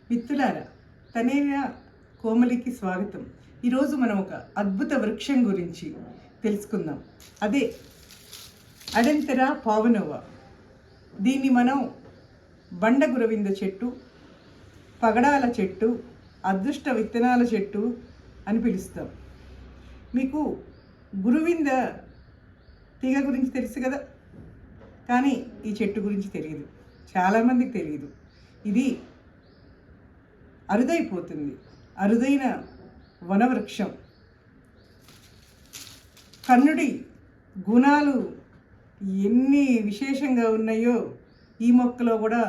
మిత్రులారా, తనేరియా కోమలికి స్వాగతం. ఈరోజు మనం ఒక అద్భుత వృక్షం గురించి తెలుసుకుందాం. అదే అడెంతెరా పావనోవా. దీన్ని మనం బండ గురవింద చెట్టు, పగడాల చెట్టు, అదృష్ట విత్తనాల చెట్టు అని పిలుస్తాం. మీకు గురువింద తీగ గురించి తెలుసు కదా, కానీ ఈ చెట్టు గురించి తెలియదు, చాలామందికి తెలియదు. ఇది అరుదైపోతుంది, అరుదైన వనవృక్షం. కర్ణుడి గుణాలు ఎన్ని విశేషంగా ఉన్నాయో ఈ మొక్కలో కూడా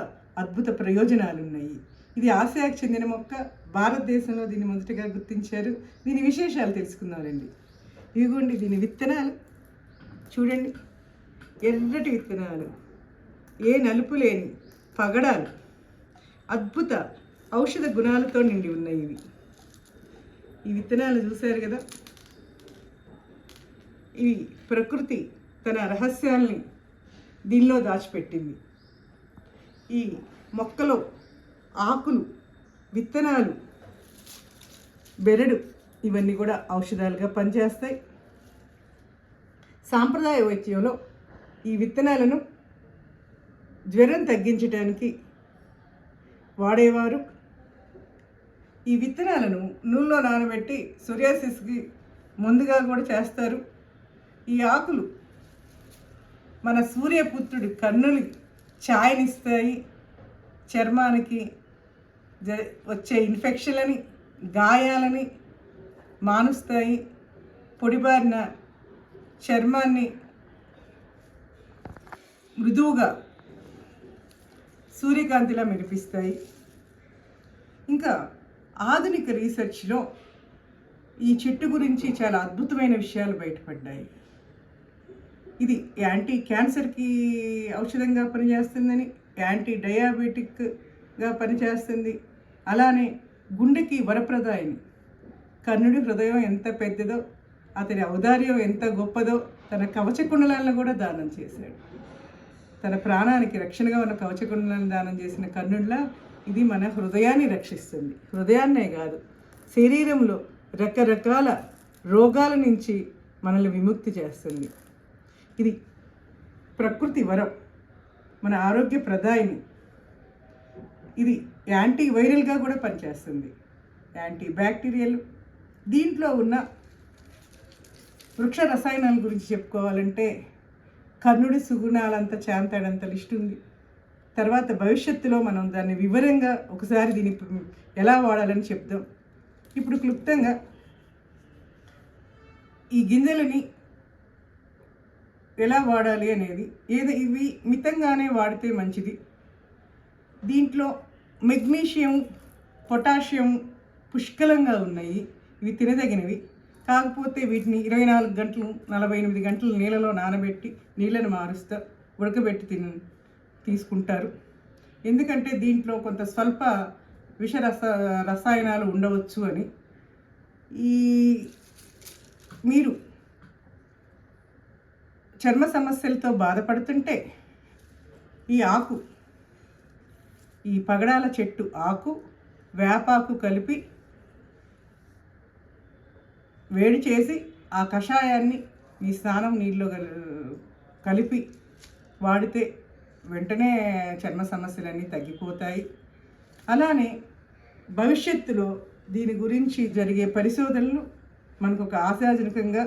అద్భుత ప్రయోజనాలు ఉన్నాయి. ఇది ఆసియాకు చెందిన మొక్క. భారతదేశంలో దీన్ని మొదటగా గుర్తించారు. దీని విశేషాలు తెలుసుకుందామండి. ఇదిగోండి దీని విత్తనాలు చూడండి, ఎర్రటి విత్తనాలు, ఏ నలుపు లేని పగడాలు, అద్భుత ఔషధ గుణాలతో నిండి ఉన్నాయి ఇవి. ఈ విత్తనాలు చూశారు కదా, ఇవి ప్రకృతి తన రహస్యాల్ని దీనిలో దాచిపెట్టింది. ఈ మొక్కలో ఆకులు, విత్తనాలు, బెరడు ఇవన్నీ కూడా ఔషధాలుగా పనిచేస్తాయి. సాంప్రదాయ వైద్యంలో ఈ విత్తనాలను జ్వరం తగ్గించడానికి వాడేవారు. ఈ విత్తనాలను నూనెలో నానబెట్టి సోరియాసిస్కి ముందుగా కూడా చేస్తారు. ఈ ఆకులు మన సూర్యపుత్రుడి కన్నులు ఛాయనిస్తాయి. చర్మానికి వచ్చే ఇన్ఫెక్షన్లని, గాయాలని మానుస్తాయి. పొడిబారిన చర్మాన్ని మృదువుగా సూర్యకాంతిలా మెరిపిస్తాయి. ఇంకా ఆధునిక రీసెర్చ్లో ఈ చెట్టు గురించి చాలా అద్భుతమైన విషయాలు బయటపడ్డాయి. ఇది యాంటీ క్యాన్సర్కి ఔషధంగా పనిచేస్తుందని, యాంటీ డయాబెటిక్గా పనిచేస్తుంది. అలానే గుండెకి వరప్రదాయిని. కర్ణుడి హృదయం ఎంత పెద్దదో, అతని ఔదార్యం ఎంత గొప్పదో తన కవచకుండలాలను కూడా దానం చేశాడు. తన ప్రాణానికి రక్షణగా ఉన్న కవచకుండలను దానం చేసిన కర్ణుడిలా ఇది మన హృదయాన్ని రక్షిస్తుంది. హృదయాన్నే కాదు, శరీరంలో రకరకాల రోగాల నుంచి మనల్ని విముక్తి చేస్తుంది. ఇది ప్రకృతి వరం, మన ఆరోగ్య ప్రదాయిని. ఇది యాంటీ వైరల్గా కూడా పనిచేస్తుంది, యాంటీ బ్యాక్టీరియల్. దీంట్లో ఉన్న వృక్ష రసాయనాల గురించి చెప్పుకోవాలంటే కర్ణుడి సుగుణాలంత చాంతాడంత లిస్ట్ ఉంది. తర్వాత భవిష్యత్తులో మనం దాన్ని వివరంగా ఒకసారి దీన్ని ఎలా వాడాలని చెప్దాం. ఇప్పుడు క్లుప్తంగా ఈ గింజలని ఎలా వాడాలి అనేది, ఇవి మితంగానే వాడితే మంచిది. దీంట్లో మెగ్నీషియం, పొటాషియం పుష్కలంగా ఉన్నాయి. ఇవి తినదగినవి. కాకపోతే వీటిని 24 గంటలు 48 గంటలు నీళ్ళలో నానబెట్టి నీళ్ళని మారుస్తూ ఉడకబెట్టి తీసుకుంటారు. ఎందుకంటే దీంట్లో కొంత స్వల్ప రసాయనాలు ఉండవచ్చు అని. మీరు చర్మ సమస్యలతో బాధపడుతుంటే ఈ పగడాల చెట్టు ఆకు, వేపాకు కలిపి వేడి చేసి ఆ కషాయాన్ని మీ స్నానం నీళ్ళలో కలిపి వాడితే వెంటనే చర్మ సమస్యలన్నీ తగ్గిపోతాయి. అలానే భవిష్యత్తులో దీని గురించి జరిగే పరిశోధనలు మనకు ఒక ఆశాజనకంగా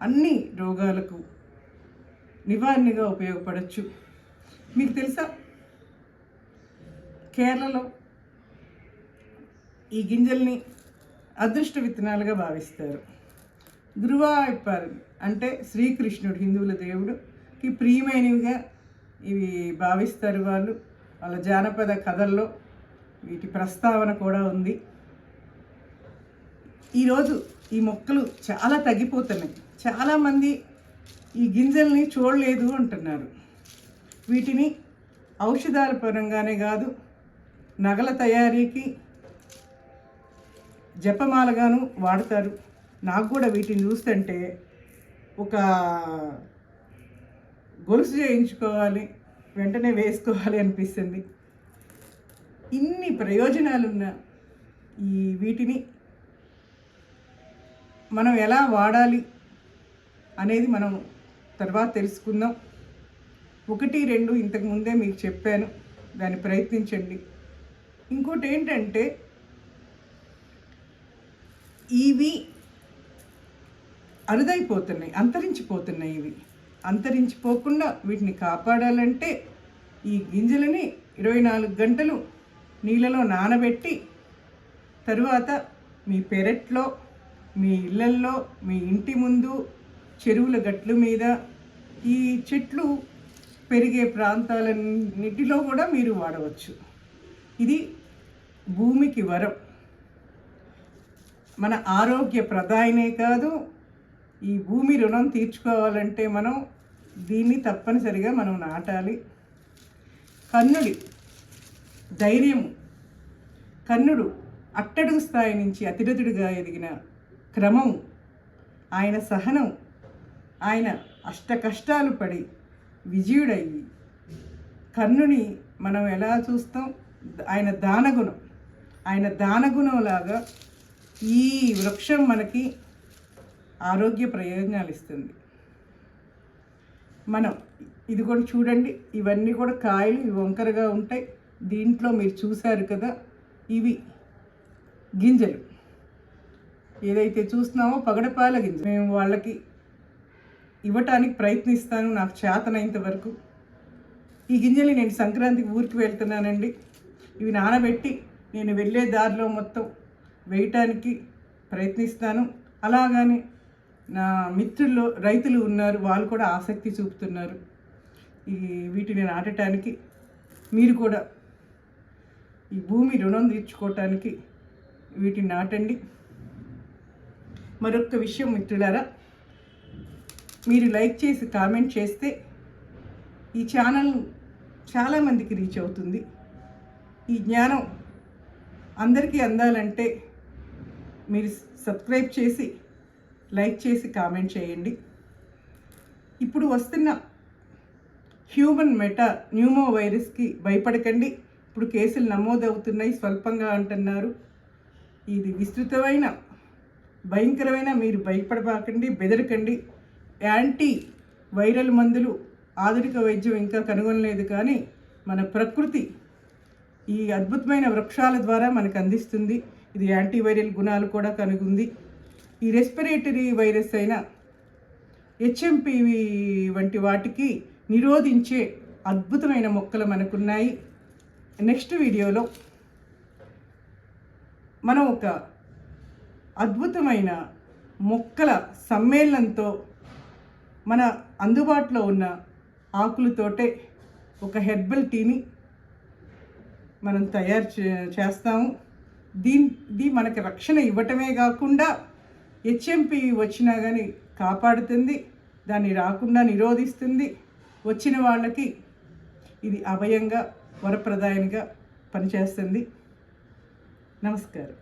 అన్ని రోగాలకు నివారణగా ఉపయోగపడవచ్చు. మీకు తెలుసా, కేరళలో ఈ గింజల్ని అదృష్ట విత్తనాలుగా భావిస్తారు. గురువాయూర్ అంటే శ్రీకృష్ణుడు, హిందువుల దేవుడుకి ప్రియమైనవిగా ఇవి భావిస్తారు వాళ్ళు. వాళ్ళ జానపద కథల్లో వీటి ప్రస్తావన కూడా ఉంది. ఈరోజు ఈ మొక్కలు చాలా తగ్గిపోతున్నాయి. చాలామంది ఈ గింజల్ని చూడలేదు అంటున్నారు. వీటిని ఔషధాల పరంగానే కాదు, నగల తయారీకి, జపమాలగాను వాడతారు. నాకు కూడా వీటిని చూస్తుంటే ఒక గొలుసు చేయించుకోవాలి, వెంటనే వేసుకోవాలి అనిపిస్తుంది. ఇన్ని ప్రయోజనాలున్న ఈ వీటిని మనం ఎలా వాడాలి అనేది మనం తర్వాత తెలుసుకుందాం. 1, 2 ఇంతకు ముందే మీకు చెప్పాను, దాన్ని ప్రయత్నించండి. ఇంకోటి ఏంటంటే ఇవి అరుదైపోతున్నాయి, అంతరించిపోతున్నాయి. ఇవి అంతరించిపోకుండా వీటిని కాపాడాలంటే ఈ గింజలని 24 గంటలు నీళ్ళలో నానబెట్టి తరువాత మీ పెరట్లో, మీ ఇళ్ళల్లో, మీ ఇంటి ముందు, చెరువుల గట్ల మీద, ఈ చెట్లు పెరిగే ప్రాంతాలన్నిటిలో కూడా మీరు వాడవచ్చు. ఇది భూమికి వరం. మన ఆరోగ్య ప్రదాయనే కాదు, ఈ భూమి రుణం తీర్చుకోవాలంటే మనం దీన్ని తప్పనిసరిగా మనం నాటాలి. కర్ణుడి ధైర్యము, కర్ణుడు అట్టడుగు స్థాయి నుంచి అతిరథుడిగా ఎదిగిన క్రమం, ఆయన సహనం, ఆయన అష్ట కష్టాలు పడి విజయుడయ్యి, కర్ణుని మనం ఎలా చూస్తాం, ఆయన దానగుణంలాగా ఈ వృక్షం మనకి ఆరోగ్య ప్రయోజనాలు ఇస్తుంది. మనం ఇది కూడా చూడండి, ఇవన్నీ కూడా కాయలు, ఇవి వంకరగా ఉంటాయి. దీంట్లో మీరు చూశారు కదా, ఇవి గింజలు ఏదైతే చూస్తున్నామో పగడపాల గింజ. మేము వాళ్ళకి ఇవ్వటానికి ప్రయత్నిస్తాను నాకు చేతనైనంత వరకు. ఈ గింజలు నేను సంక్రాంతికి ఊరికి వెళ్తున్నానండి. ఇవి నానబెట్టి నేను వెళ్ళే దారిలో మొత్తం వేయటానికి ప్రయత్నిస్తాను. అలాగని నా మిత్రుల్లో రైతులు ఉన్నారు, వాళ్ళు కూడా ఆసక్తి చూపుతున్నారు వీటిని నాటడానికి. మీరు కూడా ఈ భూమి రుణం తీర్చుకోవటానికి వీటిని నాటండి. మరొక విషయం మిత్రులారా, మీరు లైక్ చేసి కామెంట్ చేస్తే ఈ ఛానల్ చాలామందికి రీచ్ అవుతుంది. ఈ జ్ఞానం అందరికీ అందాలంటే మీరు సబ్స్క్రైబ్ చేసి లైక్ చేసి కామెంట్ చేయండి. ఇప్పుడు వస్తున్న హ్యూమన్ న్యూమో వైరస్కి భయపడకండి. ఇప్పుడు కేసులు నమోదవుతున్నాయి, స్వల్పంగా అంటున్నారు. ఇది విస్తృతమైన భయంకరమైన, మీరు భయపడబాకండి, బెదరకండి. యాంటీ వైరల్ మందులు ఆధునిక వైద్యం ఇంకా కనుగొనలేదు, కానీ మన ప్రకృతి ఈ అద్భుతమైన వృక్షాల ద్వారా మనకు అందిస్తుంది. ఇది యాంటీవైరల్ గుణాలు కూడా కనుగొంది. ఈ రెస్పిరేటరీ వైరస్ అయిన HMPV వంటి వాటికి నిరోధించే అద్భుతమైన మొక్కలు మనకున్నాయి. నెక్స్ట్ వీడియోలో మనం ఒక అద్భుతమైన మొక్కల సమ్మేళనంతో మన అందుబాటులో ఉన్న ఆకులతోటే ఒక హెర్బల్ టీని మనం తయారు చేస్తాము. దీన్ని మనకి రక్షణ ఇవ్వటమే కాకుండా HMPV వచ్చినా కానీ కాపాడుతుంది, దాన్ని రాకుండా నిరోధిస్తుంది. వచ్చిన వాళ్ళకి ఇది అభయంగా, వరప్రదాయంగా పనిచేస్తుంది. నమస్కారం.